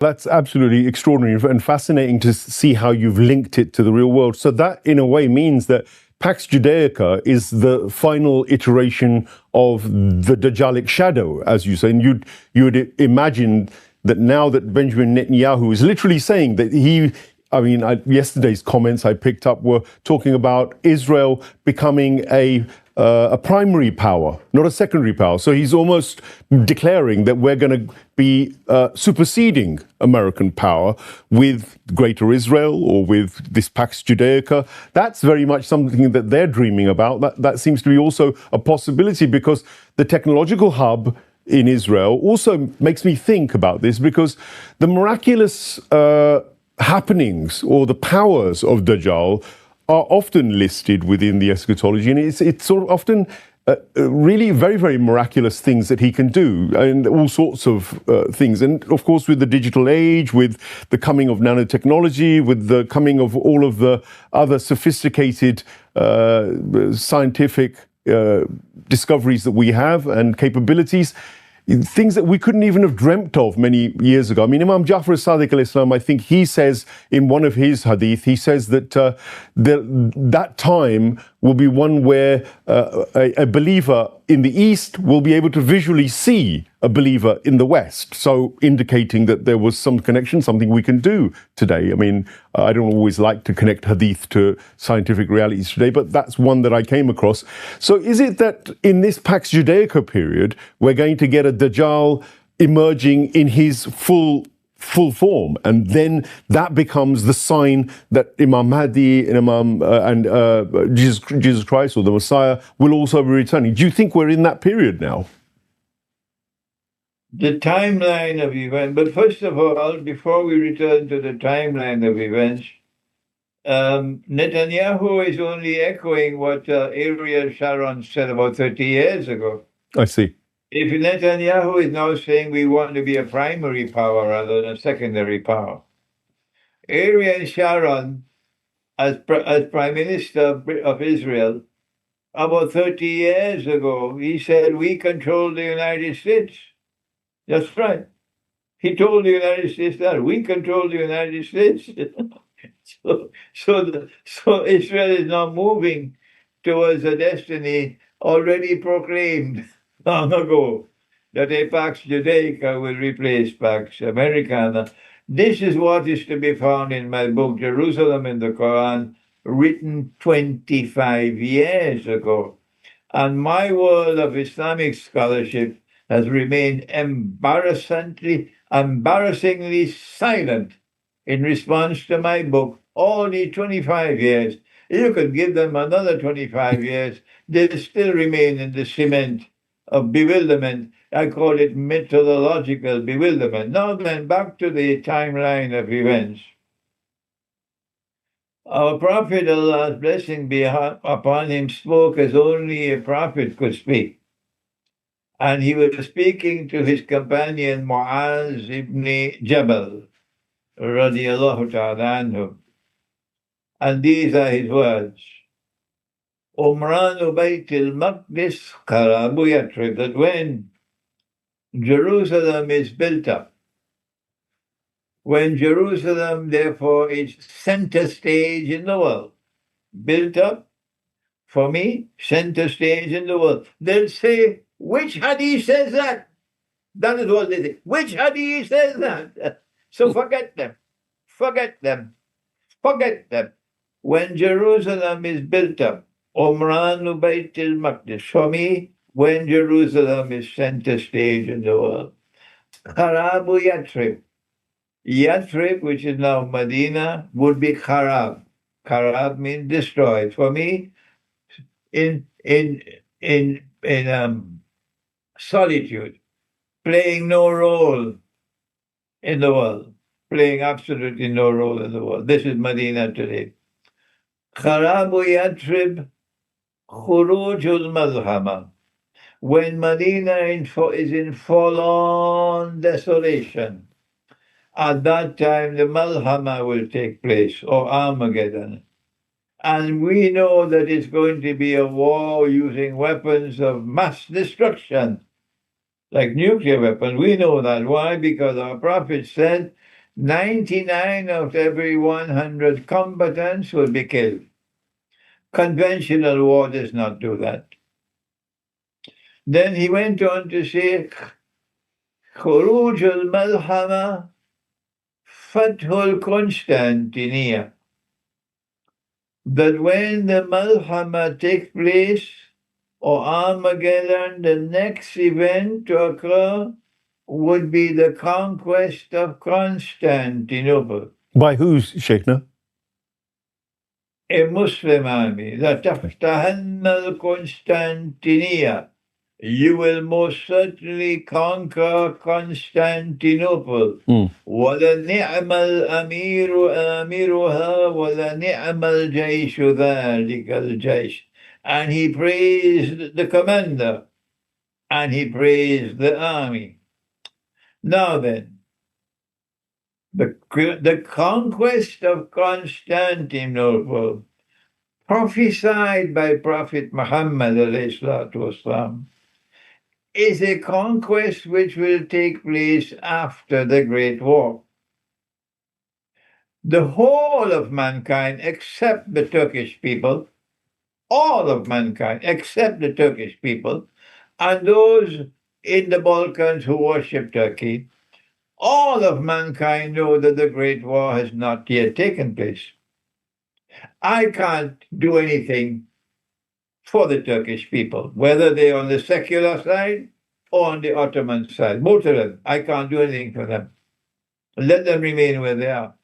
That's absolutely extraordinary and fascinating to see how you've linked it to the real world. So that, in a way, means that Pax Judaica is the final iteration of the Dajjalic shadow, as you say. And you would imagine that now that Benjamin Netanyahu is literally saying that yesterday's comments I picked up were talking about Israel becoming a primary power, not a secondary power. So he's almost declaring that we're going to be superseding American power with Greater Israel or with this Pax Judaica. That's very much something that they're dreaming about. That seems to be also a possibility, because the technological hub in Israel also makes me think about this, because the miraculous happenings or the powers of Dajjal are often listed within the eschatology, and it's sort of often really very, very miraculous things that he can do, and all sorts of things. And of course, with the digital age, with the coming of nanotechnology, with the coming of all of the other sophisticated scientific discoveries that we have and capabilities, things that we couldn't even have dreamt of many years ago. I mean, Imam Jafar as-Sadiq al-Islam, I think he says in one of his hadith, he says that that time will be one where a believer in the East will be able to visually see a believer in the West. So indicating that there was some connection, something we can do today. I mean, I don't always like to connect hadith to scientific realities today, but that's one that I came across. So is it that in this Pax Judaica period, we're going to get a Dajjal emerging in his full form, and then that becomes the sign that Imam Mahdi and Jesus Christ, or the Messiah, will also be returning? Do you think we're in that period now? The timeline of events, but first of all, before we return to the timeline of events, Netanyahu is only echoing what Ariel Sharon said about 30 years ago. I see. If Netanyahu is now saying we want to be a primary power rather than a secondary power, Ariel Sharon, as Prime Minister of Israel, about 30 years ago, he said, we control the United States. That's right. He told the United States that we control the United States. So Israel is now moving towards a destiny already proclaimed long ago, that a Pax Judaica will replace Pax Americana. This is what is to be found in my book, Jerusalem in the Quran, written 25 years ago. And my world of Islamic scholarship has remained embarrassingly silent in response to my book only 25 years. You could give them another 25 years, they'll still remain in the cement of bewilderment. I call it methodological bewilderment. Now then, back to the timeline of events. Our Prophet, Allah's blessing be upon him, spoke as only a prophet could speak. And he was speaking to his companion Mu'az ibn Jabal, radiyallahu ta'ala anhu. And these are his words. Umranu Bayt al-Maqdis Qarabu Yatrib, that when Jerusalem is built up, when Jerusalem, therefore, is center stage in the world, built up, for me, center stage in the world, they'll say, which hadith says that? That is what they say. Which hadith says that? So forget them. Forget them. Forget them. When Jerusalem is built up, Umranu Bayt al-Maqdis, for me, when Jerusalem is center stage in the world. Kharabu Yatrib. Yatrib, which is now Medina, would be Kharab. Kharab means destroyed. For me, in solitude, playing no role in the world, playing absolutely no role in the world. This is Medina today. Kharabu Yatrib, Khurujul Malhama. When Medina is in full-on desolation, at that time the Malhama will take place, or Armageddon. And we know that it's going to be a war using weapons of mass destruction, like nuclear weapons. We know that. Why? Because our Prophet said 99 of every 100 combatants will be killed. Conventional war does not do that. Then he went on to say, خروج الملحمة فتح القسطنطينية. That when the Malhama takes place, or Armageddon, the next event to occur would be the conquest of Constantinople. By who, Sheikhna? A Muslim army. لَتَفْتَحَنَّ الْقُسْطَنطِينِيَّةَ. You will most certainly conquer Constantinople. وَلَنِعْمَ الْأَمِيرُ آمِرُهَا وَلَنِعْمَ الْجَيْشُ ذَلِكَ الْجَيْشُ. And he praised the commander, and he praised the army. Now then, the conquest of Constantinople, prophesied by Prophet Muhammad والسلام, is a conquest which will take place after the Great War. The whole of mankind, except the Turkish people, all of mankind, except the Turkish people, and those in the Balkans who worship Turkey, all of mankind know that the Great War has not yet taken place. I can't do anything for the Turkish people, whether they're on the secular side or on the Ottoman side. Both of them, I can't do anything for them. Let them remain where they are.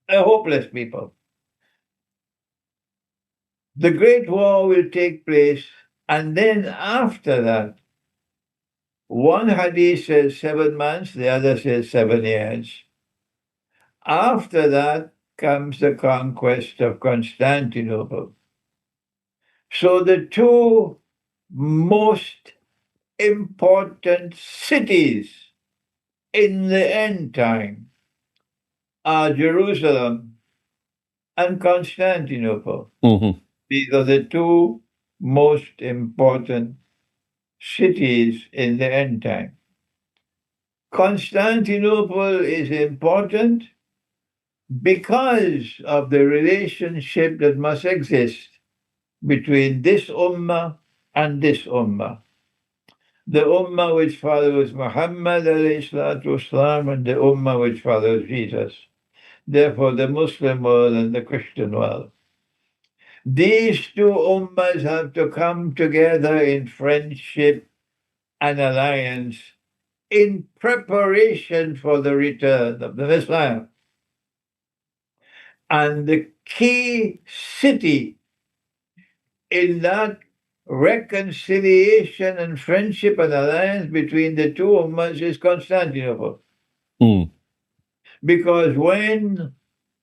A hopeless people. The Great War will take place, and then after that, one hadith says 7 months, the other says 7 years. After that comes the conquest of Constantinople. So the two most important cities in the end time are Jerusalem and Constantinople. These are the two most important cities in the end time. Constantinople is important because of the relationship that must exist between this ummah and this ummah. The ummah which follows Muhammad والسلام, and the ummah which follows Jesus. Therefore, the Muslim world and the Christian world. These two ummahs have to come together in friendship and alliance in preparation for the return of the Messiah. And the key city in that reconciliation and friendship and alliance between the two ummahs is Constantinople. Because when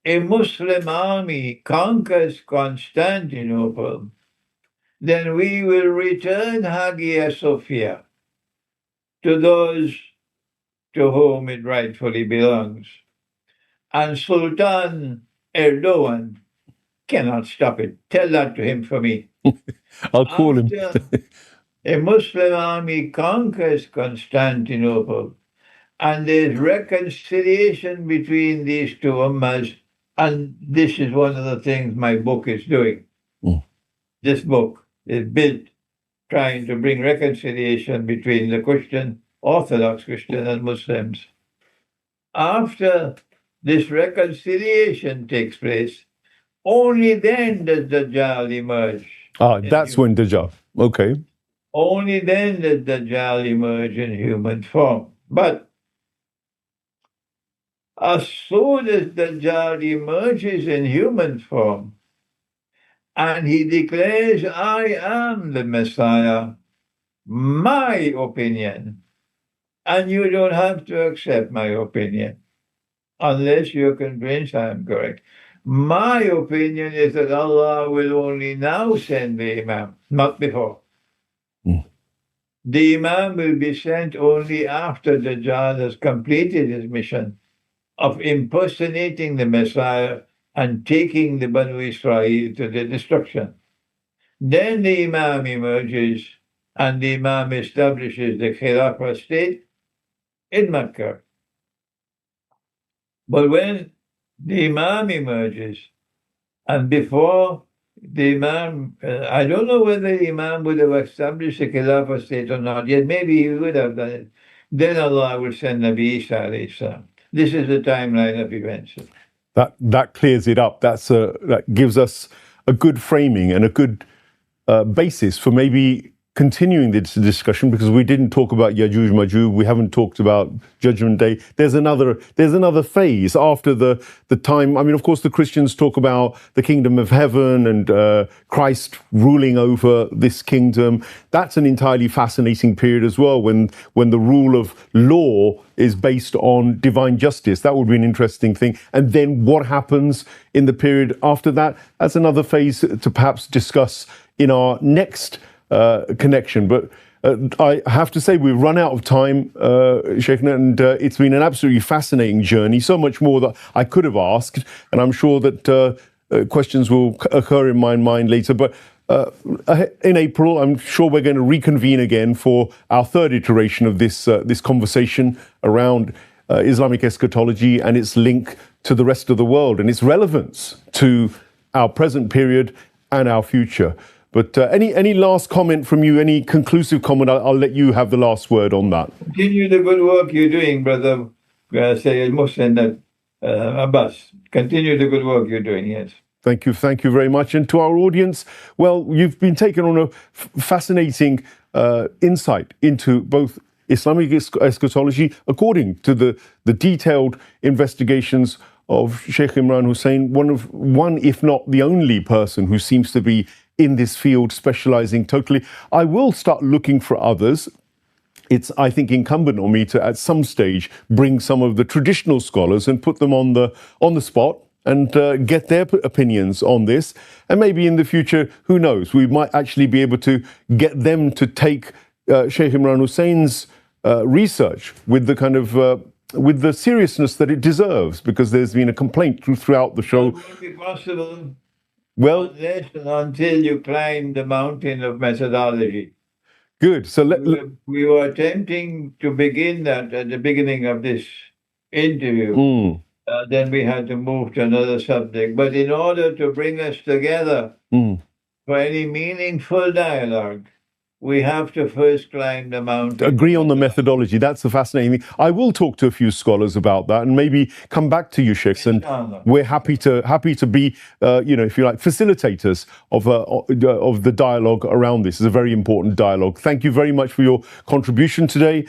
a Muslim army conquers Constantinople, then we will return Hagia Sophia to those to whom it rightfully belongs. And Sultan Erdogan cannot stop it. Tell that to him for me. I'll call him. A Muslim army conquers Constantinople, and there's reconciliation between these two ummahs, and this is one of the things my book is doing. This book is built trying to bring reconciliation between the Christian, Orthodox Christian, and Muslims. After this reconciliation takes place, only then does Dajjal emerge. That's when Dajjal. Okay. Only then does Dajjal emerge in human form. But as soon as Dajjal emerges in human form, and he declares, I am the Messiah, my opinion, and you don't have to accept my opinion, unless you're convinced I am correct. My opinion is that Allah will only now send the Imam, not before. The Imam will be sent only after Dajjal has completed his mission of impersonating the Messiah and taking the Banu Israel to their destruction. Then the Imam emerges, and the Imam establishes the Khilafah state in Mecca. But when the Imam emerges, and before the Imam, I don't know whether the Imam would have established a Khilafah state or not, yet maybe he would have done it. Then Allah will send Nabi Isa alayhi salam. This is the timeline of events. That clears it up. That gives us a good framing and a good basis for maybe continuing this discussion, because we didn't talk about Yajuj Majuj, we haven't talked about Judgment Day. There's another phase after the time. I mean, of course, the Christians talk about the kingdom of heaven and Christ ruling over this kingdom. That's an entirely fascinating period as well, when the rule of law is based on divine justice. That would be an interesting thing. And then what happens in the period after that? That's another phase to perhaps discuss in our next connection. But I have to say we've run out of time, Sheikh, and it's been an absolutely fascinating journey, so much more that I could have asked, and I'm sure that questions will occur in my mind later. But in April, I'm sure we're going to reconvene again for our third iteration of this conversation around Islamic eschatology and its link to the rest of the world and its relevance to our present period and our future. But any last comment from you, any conclusive comment? I'll let you have the last word on that. Continue the good work you're doing, Brother Sayyid Mohsen Abbas. Continue the good work you're doing, yes. Thank you very much. And to our audience, well, you've been taken on a fascinating insight into both Islamic eschatology according to the detailed investigations of Sheikh Imran Hosein, one if not the only person who seems to be in this field, specializing totally. I will start looking for others. It's, I think, incumbent on me to, at some stage, bring some of the traditional scholars and put them on the spot and get their opinions on this. And maybe in the future, who knows, we might actually be able to get them to take Sheikh Imran Hossein's research with the kind of with the seriousness that it deserves, because there's been a complaint throughout the show. It won't be possible. Well, until you climb the mountain of methodology. Good. So we were attempting to begin that at the beginning of this interview. Then we had to move to another subject. But in order to bring us together for any meaningful dialogue, we have to first climb the mountain. Agree on the methodology. That's the fascinating thing. I will talk to a few scholars about that and maybe come back to you, Sheikhs. And we're happy to be, if you like, facilitators of the dialogue around this. It's a very important dialogue. Thank you very much for your contribution today.